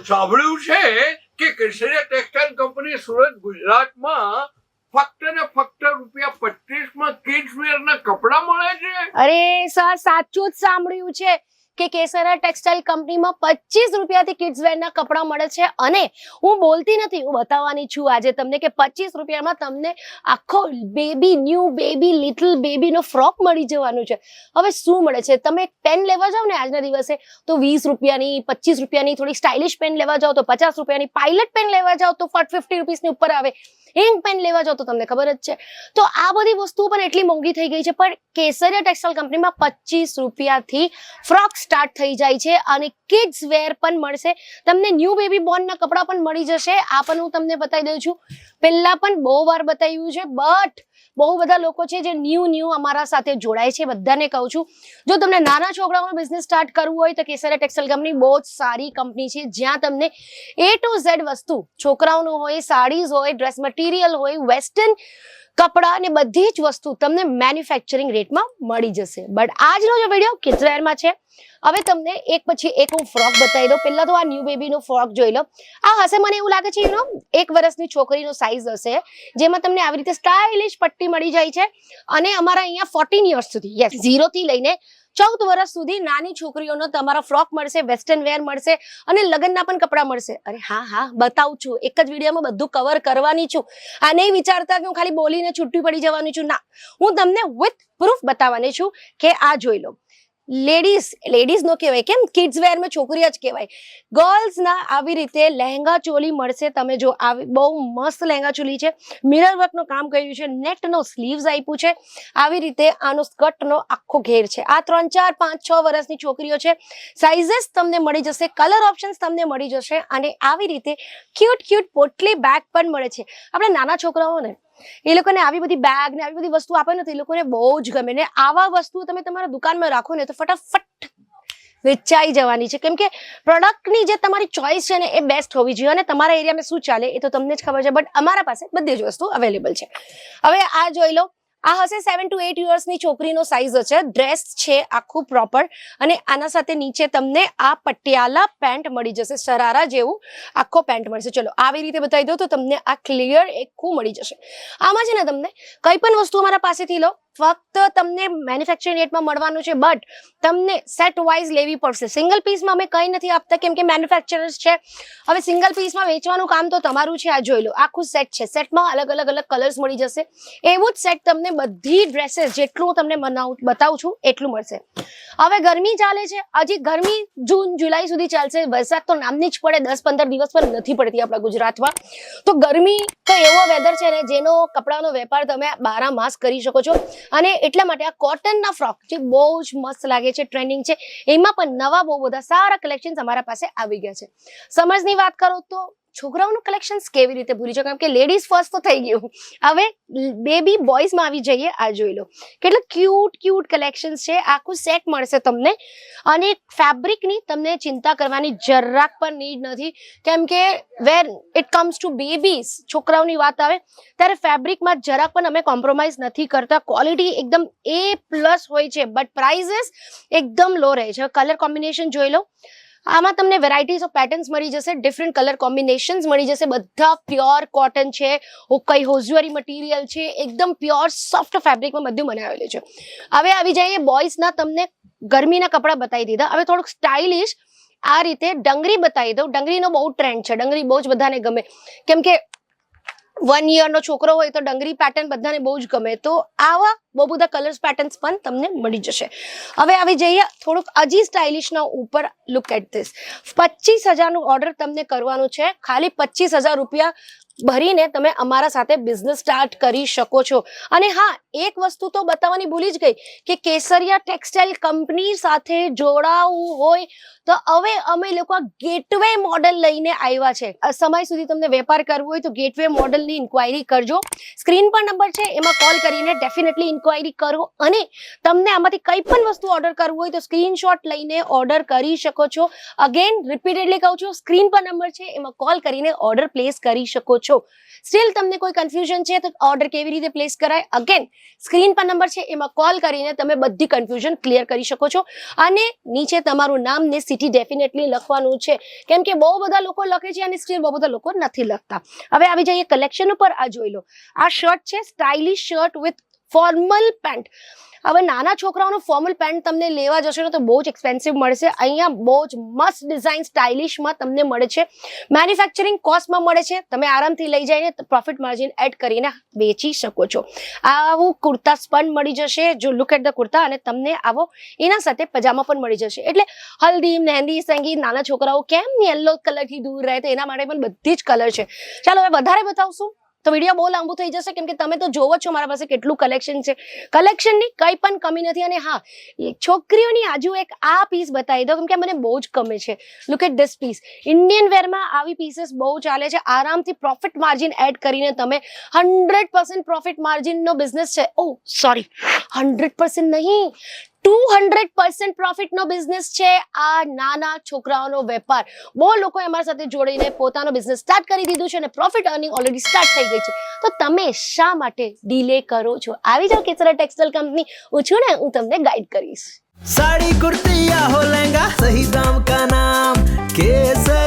સાંભળ્યું છે કે કેસરિયા ટેક્સટાઇલ કંપની સુરત ગુજરાતમાં ફક્ત ને ફક્ત ₹25 કિડ્સ વેર ના કપડા મળે છે. અરે સર સાચું જ સાંભળ્યું છે કે કેસરિયા ટેક્સટાઇલ કંપનીમાં ₹25 થી કિડ્સ વેર ના કપડા મળે છે. અને હું બોલતી નથી, હું બતાવવાની છું આજે તમને કે ₹25 માં તમને આખો ન્યૂ બેબી લિટલ બેબી નો ફ્રોક મળી જવાનું છે. હવે શું મળે છે, તમે પેન લેવા જાવ ને આજના દિવસે તો ₹20 ની ₹25 ની થોડી સ્ટાઇલિશ પેન લેવા જાવ તો ₹50 ની, પાયલટ પેન લેવા જાવ તો ₹50 ની ઉપર આવે, ઇંક પેન લેવા જાવ તો તમને ખબર જ છે. તો આ બધી વસ્તુઓ પણ એટલી મોંઘી થઈ ગઈ છે, પણ કેસરિયા ટેક્સટાઇલ કંપનીમાં ₹25 થી ફ્રોક સ્ટાર્ટ થઈ જાય છે અને કિડ્સ વેર પણ મળશે તમને. ન્યૂ બેબી બોર્ન ના કપડા પણ મળી જશે. આ પણ હું તમને બતાવી દઉં છું. પહેલા પણ બહુ વાર બતાવ્યું છે, બટ બહુ બધા લોકો છે જે ન્યૂ અમારા સાથે જોડાય છે. બધાને કહું છું, જો તમને નાના છોકરાઓનો બિઝનેસ સ્ટાર્ટ કરવું હોય તો કેસરિયા ટેક્સટાઇલ કંપની બહુ જ સારી કંપની છે, જ્યાં તમને A to Z વસ્તુ, છોકરાઓનું હોય, સાડીઝ હોય, ડ્રેસ મટીરિયલ હોય, વેસ્ટર્ન કપડા અને બધી જ વસ્તુ તમને મેન્યુફેક્ચરિંગ રેટમાં મળી જશે. બટ આજનો જે વિડીયો કિડ્સ વેરમાં છે. હવે તમને એક પછી એક હું ફ્રોક બતાવી દઉં. પહેલા તો આ ન્યૂ બેબી નો ફ્રોક જોઈ લો. આ હશે, મને એવું લાગે છે 1 વર્ષની છોકરીનો સાઈઝ હશે, જેમાં તમને આવી રીતે સ્ટાઇલિશ પટ્ટી મળી જાય છે. અને અમારા અહીંયા 14 યર્સ સુધી, યસ, 0 થી લઈને 14 વર્ષ સુધી નાની છોકરીઓનો તમારા ફ્રોક મળશે, વેસ્ટર્ન વેર મળશે અને લગ્નના પણ કપડા મળશે. અરે હા, બતાવું છું, એક જ વિડીયોમાં બધું કવર કરવાની છું. આ નહીં વિચારતા કે હું ખાલી બોલીને છૂટી પડી જવાની છું. ના, હું તમને વિથ પ્રૂફ બતાવવાની છું કે આ જોઈ લો. લેડીઝ નો કહેવાય, કેમ કિડ્સ વેર માં છોકરીઓ જ કહેવાય. ગર્લ્સ ના આવી રીતે લહેંગા ચોલી મળશે. તમે જો આવી બહુ મસ્ત લહેંગા ચોલી છે, મિરર વર્ક નું કામ કર્યું છે, નેટ નો સ્લીવ્સ આપ્યું છે. આવી રીતે આનો સ્કર્ટ નો આખો ઘેર છે. આ 3, 4, 5, 6 વર્ષની છોકરીઓ છે. સાઇઝેસ તમને મળી જશે, કલર ઓપ્શન્સ તમને મળી જશે અને આવી રીતે ક્યુટ પોટલી બેગ પણ મળે છે. આપણે નાના છોકરાઓને એ લોકોને આવી બધી બેગ ને આવી બધી વસ્તુ આપે ને તો એ લોકોને બહુ જ ગમે. ને આવા વસ્તુ તમે તમારા દુકાનમાં રાખો ને તો ફટાફટ વેચાઈ જવાની છે, કેમ કે પ્રોડક્ટની જે તમારી ચોઈસ છે ને એ બેસ્ટ હોવી જોઈએ. અને તમારા એરિયામાં શું ચાલે એ તો તમને જ ખબર છે, બટ અમારા પાસે બધી જ વસ્તુ અવેલેબલ છે. હવે આ જોઈ લો. આ હશે 7 to 8 યર્સની છોકરીનો સાઈઝ હશે. ડ્રેસ છે આખું પ્રોપર અને આના સાથે નીચે તમને આ પટિયાલા પેન્ટ મળી જશે, શરારા જેવું આખો પેન્ટ મળશે. ચલો આવી રીતે બતાવી દો તો તમને આ ક્લિયર એકું મળી જશે. આમાં છે ને તમને કઈ પણ વસ્તુ અમારા પાસેથી લો, ફક્ત તમને મેન્યુફેક્ચરિંગ રેટમાં મળવાનું છે, બટ તમને સેટ વાઇઝ લેવી પડશે. સિંગલ પીસમાં અમે કંઈ નથી આપતા, કેમ કે મેન્યુફેક્ચરર્સ છે. હવે સિંગલ પીસમાં વેચવાનું કામ તો તમારું છે. આ જોઈ લો, આખું સેટ છે. સેટમાં અલગ કલર્સ મળી જશે. એવું જ સેટ તમને બધી ડ્રેસીસ જેટલું તમને બતાવું છું એટલું મળશે. હવે ગરમી ચાલે છે, હજી ગરમી જૂન જુલાઈ સુધી ચાલશે. વરસાદ તો નામની જ પડે, 10-15 દિવસ પર નથી પડતી આપણા ગુજરાતમાં. તો ગરમી તો એવો વેધર છે ને જેનો કપડાનો વેપાર તમે 12 માસ કરી શકો છો. અને એટલા માટે આ કોટનના ફ્રોક જે બહુ જ મસ્ત લાગે છે, ટ્રેન્ડિંગ છે, એમાં પણ નવા બહુ બધા સારા કલેક્શન અમારા પાસે આવી ગયા છે. સમજની વાત કરો તો છોકરાઓનું કલેક્શન કેવી રીતે ભૂલી જાવ, કારણ કે લેડીઝ ફર્સ્ટ તો થઈ ગયું. હવે બેબી બોયઝમાં આવી જઈએ. આ જોઈ લો કેટલા ક્યુટ કલેક્શન્સ છે. આખું સેટ મળશે તમને અને ફેબ્રિકની તમને ચિંતા કરવાની જરાક પણ નીડ નથી, કેમ કે when it comes to babies, છોકરાઓની વાત આવે ત્યારે ફેબ્રિકમાં જરાક પણ અમે કોમ્પ્રોમાઇઝ નથી કરતા. ક્વોલિટી એકદમ A+ હોય છે, બટ પ્રાઇઝેસ એકદમ લો રહે છે. કલર કોમ્બિનેશન જોઈ લો. આમાં તમને વેરાયટીઝ ઓફ પેટર્ન્સ મળી જશે, ડિફરન્ટ કલર કોમ્બિનેશન્સ મળી જશે. બધા પ્યોર કોટન છે, કઈ હોઝુઆરી મટીરિયલ છે, એકદમ પ્યોર સોફ્ટ ફેબ્રિકમાં બધું બનાવેલું છે. હવે આવી જઈએ બોયઝના. તમને ગરમીના કપડા બતાવી દીધા. હવે થોડુંક સ્ટાઇલિશ આ રીતે ડંગરી બતાવી દઉં. ડંગરીનો બહુ ટ્રેન્ડ છે, ડંગરી બહુ જ બધાને ગમે, કેમ કે 1 યરનો છોકરો હોય તો ડંગરી પેટર્ન બધાને બહુ જ ગમે. તો આવા બહુ બધા કલર્સ પેટર્ન્સ પણ તમને મળી જશે. હવે આવી જઈએ થોડુંક હજી સ્ટાઇલિશના ઉપર. Look at this. 25,000 નું ઓર્ડર તમને કરવાનું છે. ખાલી 25,000 રૂપિયા ભરીને તમે અમારા સાથે બિઝનેસ સ્ટાર્ટ કરી શકો છો. અને હા, એક વસ્તુ તો બતાવવાની ભૂલી જ ગઈ કે કેસરિયા ટેક્સટાઇલ કંપની સાથે જોડાવું હોય તો હવે અમે લોકો ગેટવે મોડલ લઈને આવ્યા છે. સમય સુધી તમને વેપાર કરવો હોય તો ગેટવે મોડલની ઇન્ક્વાયરી કરજો. સ્ક્રીન પર નંબર છે, એમાં કોલ કરીને ડેફિનેટલી ઇન્ક્વાયરી કરો. અને તમને આમાંથી કઈ પણ વસ્તુ ઓર્ડર કરવું હોય તો સ્ક્રીનશોટ લઈને ઓર્ડર કરી શકો છો. અગેન રિપીટેડલી કહું છું, સ્ક્રીન પર નંબર છે, એમાં કોલ કરીને ઓર્ડર પ્લેસ કરી શકો છો. સ્ટીલ તમને કોઈ કન્ફ્યુઝન છે તો ઓર્ડર કેવી રીતે પ્લેસ કરાય, અગેન સ્ક્રીન પર નંબર છે, એમાં કોલ કરીને તમે બધી કન્ફ્યુઝન ક્લિયર કરી શકો છો. અને નીચે તમારું નામ ને સિટી સિટી ડેફિનેટલી લખવાનું છે, કેમ કે બહુ બધા લોકો લખે છે અને સ્ટીલ બહુ બધા લોકો નથી લખતા. હવે આવી જઈએ કલેક્શન ઉપર. આ જોઈ લો, આ શર્ટ છે stylish shirt with formal pant. હવે નાના છોકરાઓનું ફોર્મલ પેન્ટ તમને લેવા જશો ને તો બહુ જ એક્સપેન્સિવ મળશે. અહીંયા બહુ જ મસ્ત ડિઝાઇન સ્ટાઇલિશમાં તમને મળે છે, મેન્યુફેક્ચરિંગ કોસ્ટમાં મળે છે. તમે આરામથી લઈ જઈને પ્રોફિટ માર્જિન એડ કરીને વેચી શકો છો. આવું કુર્તા સ્પન મળી જશે, જો લુક એટ ધ કુર્તા, અને તમને આવો એના સાથે પજામા પણ મળી જશે. એટલે હલ્દી, મહેંદી, સંગીત, નાના છોકરાઓ કેમ યલો કલરથી દૂર રહે તો એના માટે પણ બધી જ કલર છે. ચાલો હવે વધારે બતાવશું તો વિડીયો બહુ લાંબુ થઈ જશે, કેમ કે તમે તો જોવો છો મારા પાસે કેટલું કલેક્શન છે. કલેક્શનની કંઈ પણ કમી નથી. અને હા, છોકરીઓની આજુ એક આ પીસ બતાવી દો, કેમ કે મને બહુ જ ગમે છે. Look at this piece. Indian વેરમાં આવી પીસીસ બહુ ચાલે છે. આરામથી પ્રોફિટ માર્જિન એડ કરીને તમે 100% પ્રોફિટ માર્જિનનો બિઝનેસ છે. ઓ સોરી, 100% નહીં, 200% પ્રોફિટનો બિઝનેસ છે આ નાના છોકરાઓનો વેપાર. બહુ લોકોએ અમારા સાથે જોડીને પોતાનો બિઝનેસ સ્ટાર્ટ કરી દીધું છે અને પ્રોફિટ અર્નિંગ ઓલરેડી સ્ટાર્ટ થઈ ગઈ છે. તો તમે શા માટે ડિલે કરો છો? આવી જાઓ કેસરા ટેક્સટાઇલ કંપની. હું છું ને, હું તમને ગાઈડ કરીશ. साड़ी कुर्ती या हो लहंगा, सही दाम का नाम केसर